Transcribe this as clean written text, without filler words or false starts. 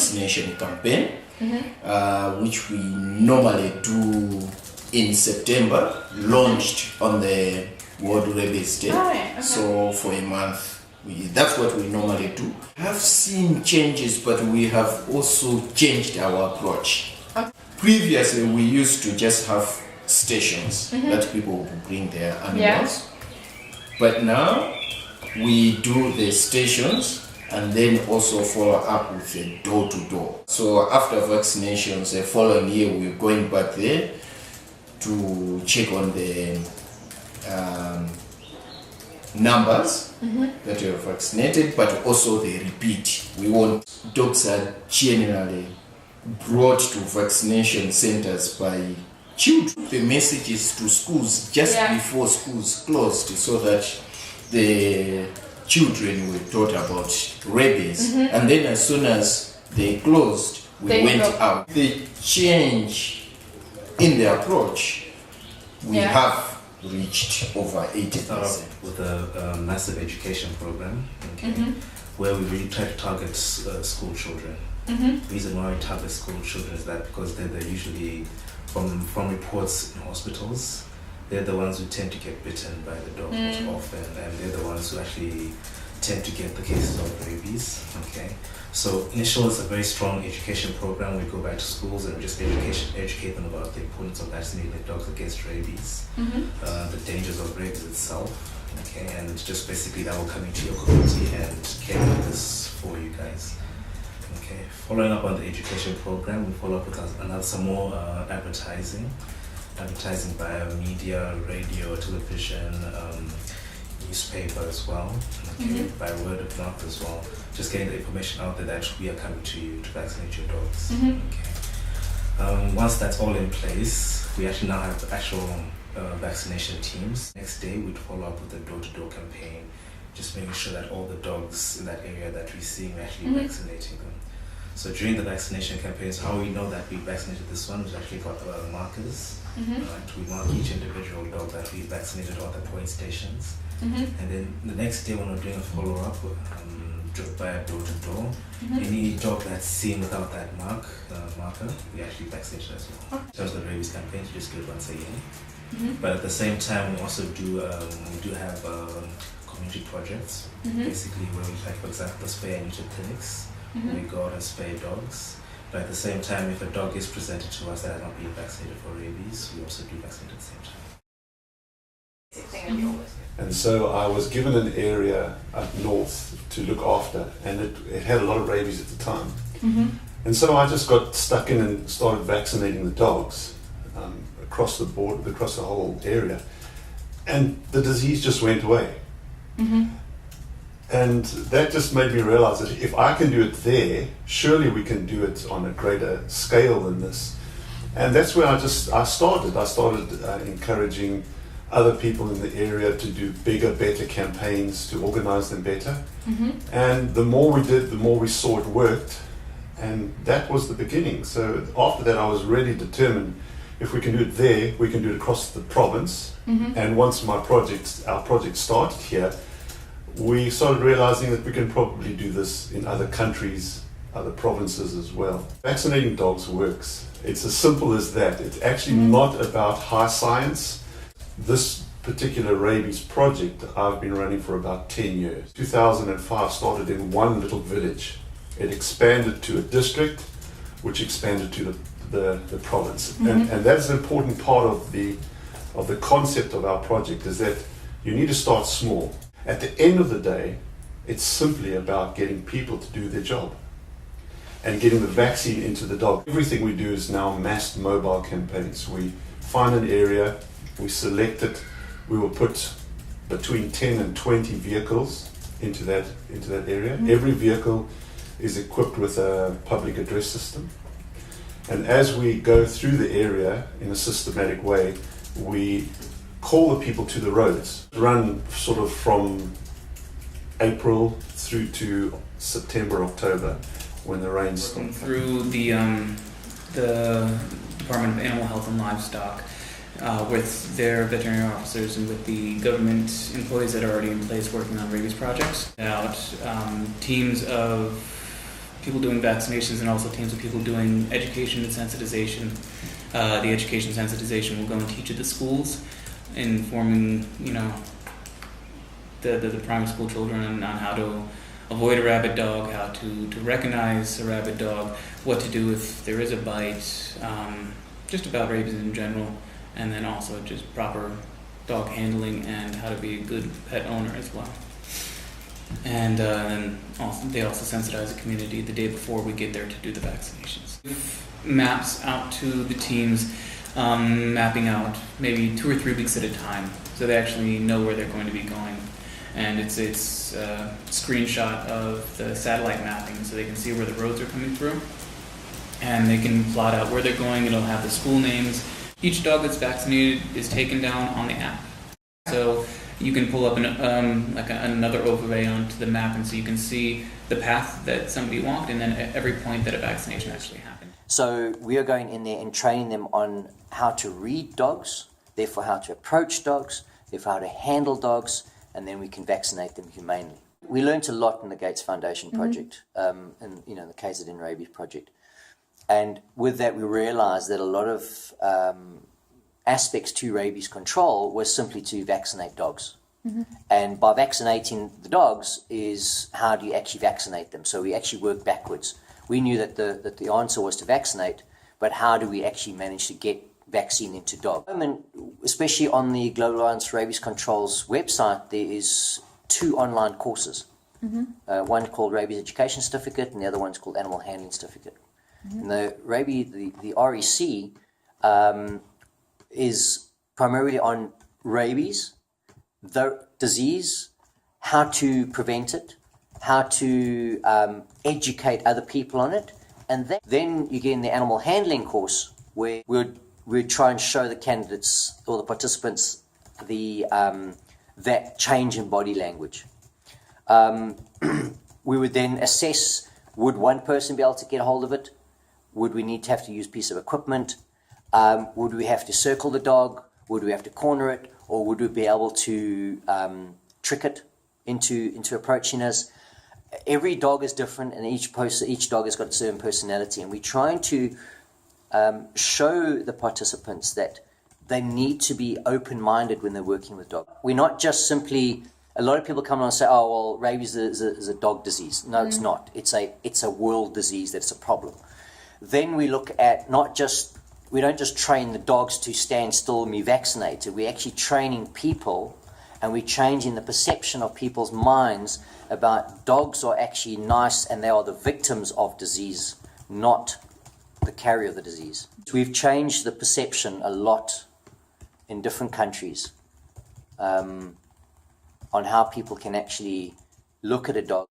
vaccination campaign, which we normally do in September, launched on the World Rabies Day. Oh, yeah. Okay. So for a month, that's what we normally do. Have seen changes, but we have also changed our approach. Okay. Previously, we used to just have stations that people would bring their animals. But now we do the stations and then also follow up with a door-to-door. So after vaccinations, the following year we're going back there to check on the numbers that are vaccinated, but also the repeat. We want dogs are generally brought to vaccination centers by children. The message is to schools just before schools closed, so that the children were taught about rabies. And then as soon as they closed, we went out. The change in the approach, we have reached over 80%. With a massive education program, where we really try to target school children. The reason why we target school children is that because they're usually, from reports in hospitals, they're the ones who tend to get bitten by the dog most often, and they're the ones who actually tend to get the cases of rabies. So initially it's a very strong education program. We go back to schools and we just educate them about the importance of vaccinating their dogs against rabies, the dangers of rabies itself, and just basically that will come into your community and carry this for you guys. Following up on the education program, we follow up with some more advertising via media, radio, television, newspaper as well, by word of mouth as well. Just getting the information out there that we are coming to you to vaccinate your dogs. Once that's all in place, we actually now have actual vaccination teams. Next day, we'd follow up with a door-to-door campaign, just making sure that all the dogs in that area that we see, we're actually vaccinating them. So during the vaccination campaigns, how we know that we vaccinated this one was actually got markers. We mark each individual dog that we vaccinated on the point stations. And then the next day when we're doing a follow-up by door-to-door, any dog that's seen without that marker, we actually vaccinate as well. In terms of the rabies campaigns, we just do it once a year. But at the same time, we also do have community projects, basically where we, like for example, the spay and neuter clinics. We go out and spay dogs. But at the same time, if a dog is presented to us that has not been vaccinated for rabies, we also do vaccinate at the same time. And so I was given an area up north to look after, and it had a lot of rabies at the time. And so I just got stuck in and started vaccinating the dogs across the board, across the whole area. And the disease just went away. And that just made me realize that if I can do it there, surely we can do it on a greater scale than this. And that's where I started. I started encouraging other people in the area to do bigger, better campaigns, to organize them better. And the more we did, the more we saw it worked. And that was the beginning. So after that, I was really determined, if we can do it there, we can do it across the province. And once our project started here, we started realizing that we can probably do this in other countries, other provinces as well. Vaccinating dogs works. It's as simple as that. It's actually not about high science. This particular rabies project I've been running for about 10 years. 2005 started in one little village. It expanded to a district, which expanded to the province. And that's an important part of the concept of our project, is that you need to start small. At the end of the day, it's simply about getting people to do their job and getting the vaccine into the dog. Everything we do is now massed mobile campaigns. We find an area, we select it, we will put between 10 and 20 vehicles into that area. Every vehicle is equipped with a public address system. And as we go through the area in a systematic way, we call the people to the roads. Run sort of from April through to September, October, when the rains start. Through the Department of Animal Health and Livestock, with their veterinary officers and with the government employees that are already in place working on rabies projects, out teams of people doing vaccinations and also teams of people doing education and sensitization. The education sensitization will go and teach at the schools, informing, the primary school children on how to avoid a rabid dog, how to recognize a rabid dog, what to do if there is a bite, just about rabies in general, and then also just proper dog handling and how to be a good pet owner as well. And then they also sensitize the community the day before we get there to do the vaccinations. Maps out to the teams, mapping out maybe 2 or 3 weeks at a time, so they actually know where they're going to be going. And it's a screenshot of the satellite mapping, so they can see where the roads are coming through, and they can plot out where they're going. It'll have the school names. Each dog that's vaccinated is taken down on the app, so you can pull up another overlay onto the map, and so you can see the path that somebody walked, and then at every point that a vaccination actually happened. So we are going in there and training them on how to read dogs, therefore how to approach dogs, therefore how to handle dogs, and then we can vaccinate them humanely. We learnt a lot in the Gates Foundation project, and the KZN Rabies project. And with that, we realised that a lot of aspects to rabies control was simply to vaccinate dogs. And by vaccinating the dogs is how do you actually vaccinate them? So we actually work backwards. We knew that the answer was to vaccinate, but how do we actually manage to get vaccine into dogs? And especially on the Global Alliance Rabies Control's website, there is 2 online courses. One called Rabies Education Certificate, and the other one's called Animal Handling Certificate. And the REC is primarily on rabies, the disease, how to prevent it, how to educate other people on it, and then you get in the animal handling course where we'd try and show the candidates or the participants that change in body language. We would then assess, would one person be able to get a hold of it? Would we need to have to use a piece of equipment? Would we have to circle the dog? Would we have to corner it? Or would we be able to trick it into approaching us? Every dog is different, and each dog has got a certain personality, and we're trying to show the participants that they need to be open-minded when they're working with dogs. We're not just simply, a lot of people come along and say, oh, well, rabies is a dog disease. No, it's not. It's a world disease that's a problem. Then we look at we don't just train the dogs to stand still and be vaccinated. We're actually training people, and we're changing the perception of people's minds about dogs are actually nice and they are the victims of disease, not the carrier of the disease. We've changed the perception a lot in different countries on how people can actually look at a dog.